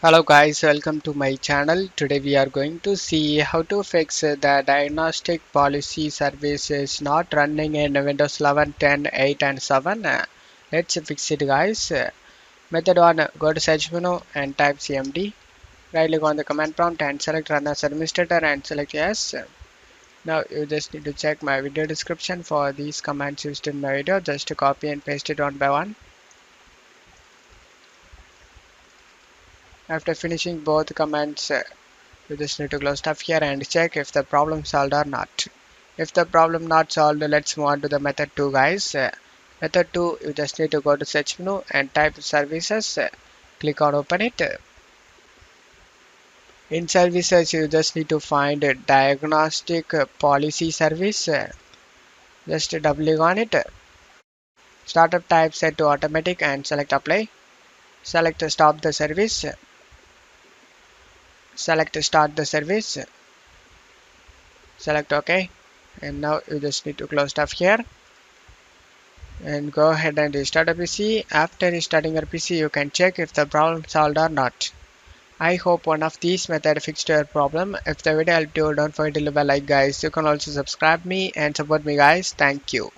Hello guys, welcome to my channel. Today we are going to see how to fix the Diagnostic Policy Service is not running in Windows 11, 10, 8 and 7. Let's fix it guys. Method 1, go to search menu and type cmd. Right click on the command prompt and select run as administrator and select yes. Now you just need to check my video description for these commands used in my video. Just to copy and paste it one by one. After finishing both commands, you just need to close stuff here and check if the problem solved or not. If the problem not solved, let's move on to the method 2 guys. Method 2, you just need to go to search menu and type services. Click on open it. In services, you just need to find Diagnostic Policy Service. Just double click on it. Startup type set to automatic and select apply. Select stop the service. Select start the service. Select OK. And now you just need to close stuff here and go ahead and restart a PC. After restarting your PC, you can check if the problem solved or not. I hope one of these methods fixed your problem. If the video helped you, don't forget to leave a like guys. You can also subscribe me and support me guys. Thank you.